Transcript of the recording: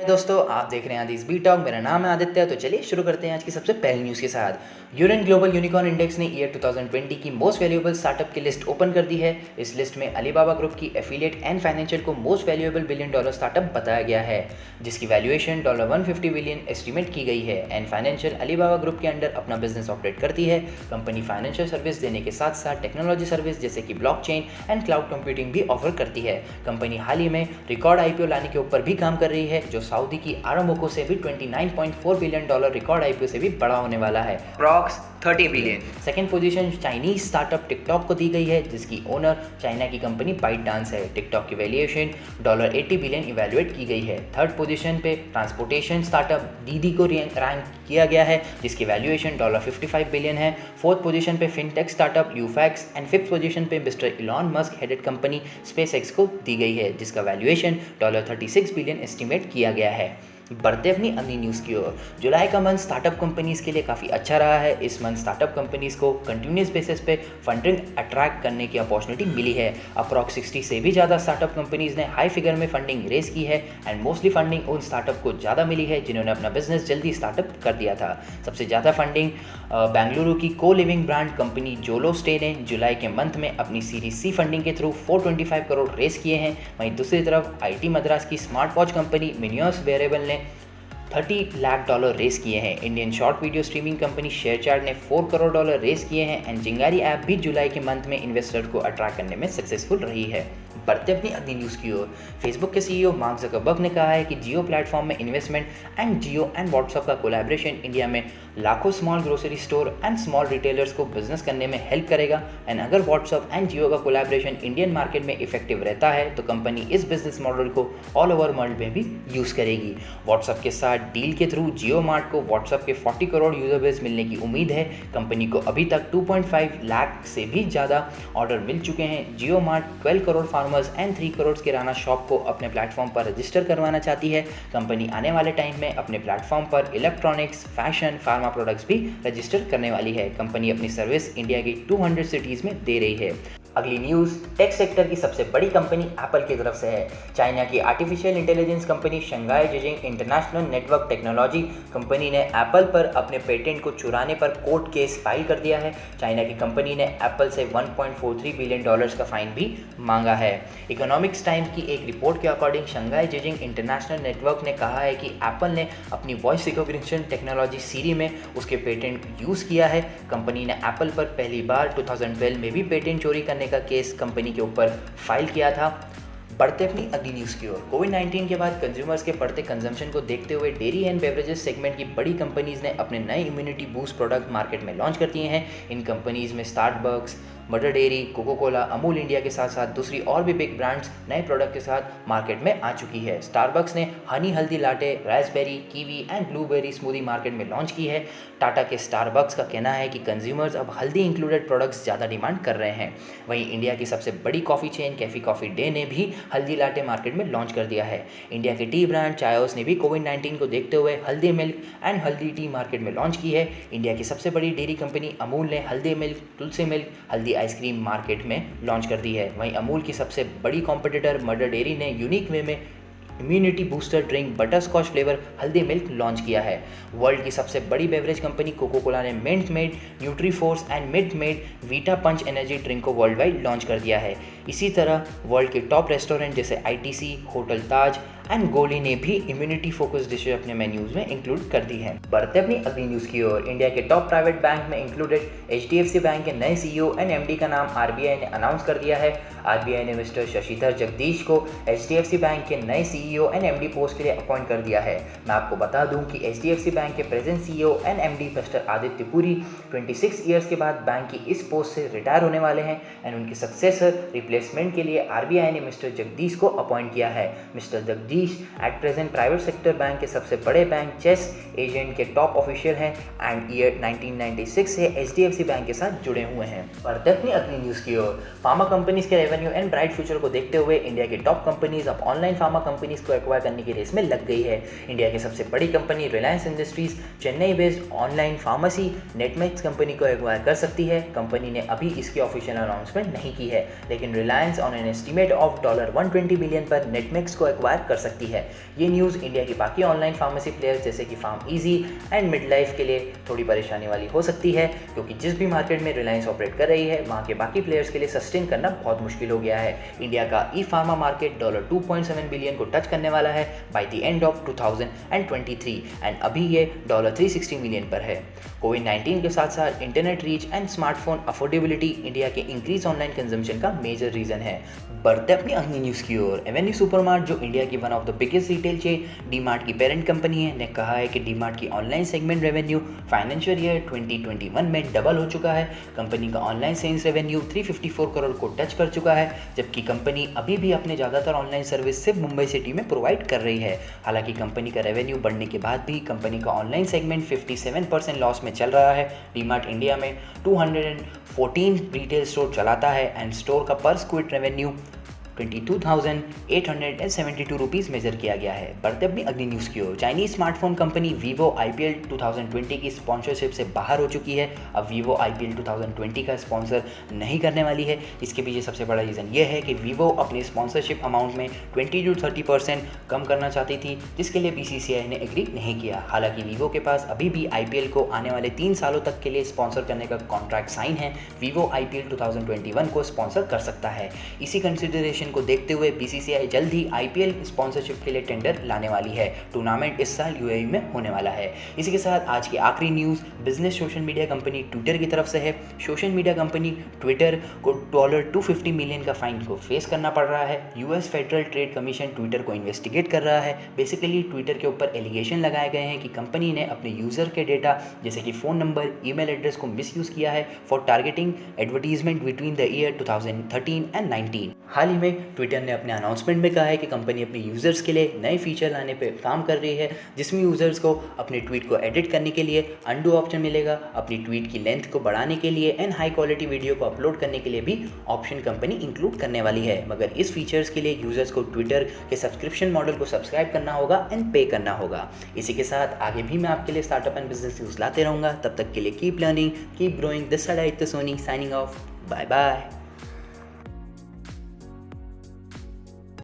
दोस्तों, आप देख रहे हैं आदिस बी टॉक। मेरा नाम है आदित्य। तो चलिए शुरू करते हैं आज की सबसे पहली न्यूज़ के साथ। यूरेन ग्लोबल यूनिकॉर्न इंडेक्स ने ईयर 2020 की मोस्ट वैल्यूएबल स्टार्टअप की लिस्ट ओपन कर दी है। इस लिस्ट में अलीबाबा ग्रुप की एफिलिएट एंड फाइनेंशियल को most valuable billion dollar startup बताया गया है, जिसकी वैल्यूएशन $150 बिलियन एस्टिमेट की गई है। एंड फाइनेंशियल अलीबाबा ग्रुप के अंडर अपना बिजनेस ऑपरेट करती है। कंपनी फाइनेंशियल सर्विस देने के साथ साथ टेक्नोलॉजी सर्विस जैसे कि ब्लॉकचेन एंड क्लाउड कंप्यूटिंग भी ऑफर करती है। कंपनी हाल ही में रिकॉर्ड आईपीओ लाने के ऊपर भी काम कर रही है, जो सऊदी की आरामको से भी $29.4 बिलियन रिकॉर्ड आईपीओ से भी बड़ा होने वाला है, approx 30 billion. Second position Chinese startup TikTok को दी गई है, जिसकी ओनर चाइना की कंपनी बाइटडांस है। टिकटॉक की वैल्यूएशन $80 बिलियन इवैल्यूएट की गई है। थर्ड पोजीशन पे ट्रांसपोर्टेशन स्टार्टअप दीदी को रैंक किया गया है, जिसकी वैल्यूएशन $55 बिलियन है। फोर्थ पोजीशन पे fintech startup Lufax and fifth position पे mister Elon Musk headed company SpaceX को दी गई है, जिसका वैल्यूएशन $36 बिलियन एस्टिमेट किया गया है। बढ़ते अपनी अगली न्यूज़ की ओर। जुलाई का मंथ स्टार्टअप कंपनीज़ के लिए काफ़ी अच्छा रहा है। इस मंथ स्टार्टअप कंपनीज़ को कंटिन्यूस बेसिस पे फंडिंग अट्रैक्ट करने की अपॉर्चुनिटी मिली है। अप्रॉक्स 60 से भी ज़्यादा स्टार्टअप कंपनीज़ ने हाई फिगर में फंडिंग रेज की है एंड मोस्टली फंडिंग उन स्टार्टअप को ज़्यादा मिली है जिन्होंने अपना बिजनेस जल्दी स्टार्टअप कर दिया था। सबसे ज़्यादा फंडिंग बेंगलुरु की को लिविंग ब्रांड कंपनी जोलो स्टे ने जुलाई के मंथ में अपनी सीरीज सी फंडिंग के थ्रू 425 करोड़ रेस किए हैं। वहीं दूसरी तरफ आईटी मद्रास की स्मार्ट वॉच कंपनी मिनियस वेरेबल ने $30 लाख रेस किए हैं। Indian short video streaming company ShareChat ने $4 करोड़ रेस किए हैं एंड जिंगारी ऐप भी जुलाई के मंथ में इन्वेस्टर को अट्रैक्ट करने में सक्सेसफुल रही है। बढ़ते अपनी अगली न्यूज़ की ओर। फेसबुक के सीईओ मार्क ज़करबर्ग ने कहा है कि जियो प्लेटफॉर्म में investment and Jio and WhatsApp का कोलैबोरेशन इंडिया में लाखों small grocery store and small retailers को बिजनेस करने में हेल्प करेगा। एंड अगर व्हाट्सएप एंड जियो का कोलैबोरेशन इंडियन मार्केट में इफेक्टिव रहता है तो कंपनी इस बिजनेस मॉडल को ऑल ओवर वर्ल्ड में भी यूज़ करेगी। व्हाट्सएप के साथ डील के थ्रू जियो मार्ट को व्हाट्सएप के 40 करोड़ यूजर बेस मिलने की उम्मीद है। कंपनी को अभी तक 2.5 लाख से भी ज़्यादा ऑर्डर मिल चुके हैं। JioMart 12 crore farmers and 3 crore kirana shop को अपने प्लेटफॉर्म पर रजिस्टर करवाना चाहती है। कंपनी आने वाले टाइम में अपने प्लेटफॉर्म पर इलेक्ट्रॉनिक्स, फैशन, फार्मा प्रोडक्ट्स भी रजिस्टर करने वाली है। कंपनी अपनी सर्विस इंडिया की 200 सिटीज़ में दे रही है। अगली न्यूज़ टेक सेक्टर की सबसे बड़ी कंपनी एप्पल की तरफ से है। चाइना की artificial intelligence company Shanghai Zhizhen international network technology company ने एप्पल पर अपने पेटेंट को चुराने पर कोर्ट केस फाइल कर दिया है। चाइना की कंपनी ने एप्पल से $1.43 बिलियन का फाइन भी मांगा है। इकोनॉमिक्स टाइम्स की एक रिपोर्ट के according Shanghai Zhizhen international network ने कहा है कि एप्पल ने अपनी वॉइस रिकॉग्निशन टेक्नोलॉजी सीरी में उसके पेटेंट यूज़ किया है। कंपनी ने एप्पल पर पहली बार 2012 में भी पेटेंट चोरी करने का केस कंपनी के ऊपर फाइल किया था। बढ़ते अपनी अगली न्यूज़ की ओर। कोविड-19 के बाद कंज्यूमर्स के बढ़ते कंजम्पशन को देखते हुए डेयरी एंड बेवरेजेस सेगमेंट की बड़ी कंपनीज़ ने अपने नए इम्यूनिटी बूस्ट प्रोडक्ट मार्केट में लॉन्च कर दिए हैं। इन कंपनीज़ में Starbucks, Mother Dairy, Coca Cola, Amul India के साथ साथ दूसरी और भी बिग ब्रांड्स नए प्रोडक्ट के साथ मार्केट में आ चुकी है। स्टारबक्स ने हनी हल्दी latte, Raspberry, kiwi and blueberry smoothie market में लॉन्च की है। टाटा के स्टारबक्स का कहना है कि कंज्यूमर्स अब हल्दी इंक्लूडेड प्रोडक्ट्स ज़्यादा डिमांड कर रहे हैं। वहीं इंडिया की सबसे बड़ी coffee chain Cafe Coffee Day ने भी हल्दी लाटे मार्केट में लॉन्च कर दिया है। इंडिया के टी ब्रांड चायोस ने भी कोविड-19 को देखते हुए हल्दी मिल्क एंड हल्दी टी मार्केट में लॉन्च की है। इंडिया की सबसे बड़ी डेयरी कंपनी अमूल ने haldi milk, tulsi milk, haldi ice cream market में लॉन्च कर दी है। वहीं अमूल की सबसे बड़ी कॉम्पिटिटर मदर डेयरी ने यूनिक वे में immunity booster drink butterscotch flavour haldi milk launch किया है। वर्ल्ड की सबसे बड़ी बेवरेज कंपनी कोको कोला ने Minute Maid Nutriforce and Minute Maid Vita Punch energy drink को वर्ल्ड वाइड लॉन्च कर दिया है। इसी तरह वर्ल्ड के टॉप रेस्टोरेंट जैसे आईटीसी, होटल ताज एंड गोली ने भी इम्यूनिटी फोकस डिशेज अपने मेन्यूज में इंक्लूड कर दी हैं। बढ़ते अपनी अगली न्यूज़ की ओर। इंडिया के टॉप प्राइवेट बैंक में इंक्लूडेड एचडीएफसी बैंक के नए सीईओ एंड एमडी का नाम आरबीआई ने अनाउंस कर दिया है। आरबीआई ने मिस्टर शशिधर जगदीश को एचडीएफसी बैंक के नए सीईओ एंड एमडी पोस्ट के लिए अपॉइंट कर दिया है। मैं आपको बता दूं कि एचडीएफसी बैंक के present CEO and MD mister Aditya Puri 26 years के बाद बैंक की इस पोस्ट से रिटायर होने वाले हैं एंड उनके सक्सेसर रिप्लेसमेंट के लिए आरबीआई ने मिस्टर जगदीश को अपॉइंट किया है। Mister Jagdish at present private sector bank के सबसे बड़े बैंक चेस एजेंट के टॉप ऑफिशियल हैं एंड ईयर 1996 से एचडीएफसी बैंक के साथ जुड़े हुए हैं। बढ़ते अपनी अगली न्यूज़ की ओर। फार्मा कंपनीज के रेवेन्यू एंड ब्राइट फ्यूचर को देखते हुए इंडिया की टॉप कंपनीज अब ऑनलाइन फार्मा कंपनीज को एक्वायर करने की रेस में लग गई है। इंडिया की सबसे बड़ी company Reliance Industries Chennai based online pharmacy Netmeds company को एक्वायर कर सकती है। कंपनी ने अभी इसकी ऑफिशियल अनाउंसमेंट नहीं की है, लेकिन Reliance on an estimate of $120 billion पर नेटमिक्स को एक्वायर कर सकती है। ये न्यूज़ इंडिया की बाकी ऑनलाइन फार्मेसी प्लेयर्स जैसे कि PharmEasy and Medlife के लिए थोड़ी परेशानी वाली हो सकती है, क्योंकि जिस भी मार्केट में रिलायंस ऑपरेट कर रही है वहाँ के बाकी प्लेयर्स के लिए सस्टेन करना बहुत मुश्किल हो गया है। इंडिया का ई फार्मा मार्केट $2.7 बिलियन को टच करने वाला है by the end of 2023 and अभी ये $360 मिलियन पर है। कोविड-19 के साथ साथ internet reach and smartphone affordability India के इंक्रीज ऑनलाइन कंजम्पशन का मेजर रीजन है। बढ़ते अपनी अगली न्यूज़ की ओर। एवेन्यू सुपरमार्ट, जो इंडिया की one of the biggest retail chain DMart की पेरेंट कंपनी है, ने कहा है कि डीमार्ट की online segment revenue financial year 2021 में डबल हो चुका है। कंपनी का ऑनलाइन सेल्स रेवेन्यू 354 करोड़ को टच कर चुका है, जबकि कंपनी अभी भी अपने ज़्यादातर ऑनलाइन सर्विस सिर्फ मुंबई सिटी में प्रोवाइड कर रही है। हालांकि कंपनी का रेवेन्यू बढ़ने के बाद भी कंपनी का ऑनलाइन सेगमेंट 57% लॉस में चल रहा है। डीमार्ट इंडिया में 214 रिटेल स्टोर चलाता है एंड स्टोर का पर स्क्वायर रेवेन्यू 22,872 रुपीज़ मेजर किया गया है। बढ़ते अपनी अगली न्यूज़ की ओर। Chinese smartphone company Vivo IPL 2020 की स्पॉन्सरशिप से बाहर हो चुकी है। अब वीवो IPL 2020 का स्पॉन्सर नहीं करने वाली है। इसके पीछे सबसे बड़ा रीज़न ये है कि वीवो अपनी स्पॉन्सरशिप अमाउंट में 20 to 30% कम करना चाहती थी, जिसके लिए BCCI ने एग्री नहीं किया। हालांकि वीवो के पास अभी भी IPL को आने वाले 3 सालों तक के लिए स्पॉन्सर करने का कॉन्ट्रैक्ट साइन है। वीवो IPL 2021 को स्पॉन्सर कर सकता है। इसी कंसिडरेशन को देखते हुए BCCI जल्द ही IPL स्पॉन्सरशिप के लिए टेंडर लाने वाली है। टूर्नामेंट इस साल UAE में होने वाला है। इसी के साथ आज की आखिरी news business social media company Twitter की तरफ से है। सोशल मीडिया कंपनी ट्विटर को $250 मिलियन का फाइन को फेस करना पड़ रहा है। US federal trade commission Twitter को इन्वेस्टिगेट कर रहा है। बेसिकली ट्विटर के ऊपर एलिगेशन लगाए गए हैं कि कंपनी ने अपने यूज़र के डेटा जैसे कि फ़ोन नंबर, ईमेल एड्रेस को मिसयूज़ किया है for targeting advertisement between the year 2013 and 19। हाल ही में ट्विटर ने अपने अनाउंसमेंट में कहा है कि कंपनी अपने यूज़र्स के लिए नए फीचर लाने पे काम कर रही है, जिसमें यूज़र्स को अपने ट्वीट को एडिट करने के लिए अंडू ऑप्शन मिलेगा, अपनी ट्वीट की लेंथ को बढ़ाने के लिए एंड हाई क्वालिटी वीडियो को अपलोड करने के लिए भी ऑप्शन कंपनी इंक्लूड करने वाली है। मगर इस फीचर्स के लिए यूज़र्स को ट्विटर के सब्सक्रिप्शन मॉडल को सब्सक्राइब करना होगा एंड पे करना होगा। इसी के साथ आगे भी मैं आपके लिए स्टार्टअप एंड बिजनेस न्यूज़ लाते रहूँगा। तब तक के लिए keep learning, keep growing. This side Aditya Soni signing off. Bye bye.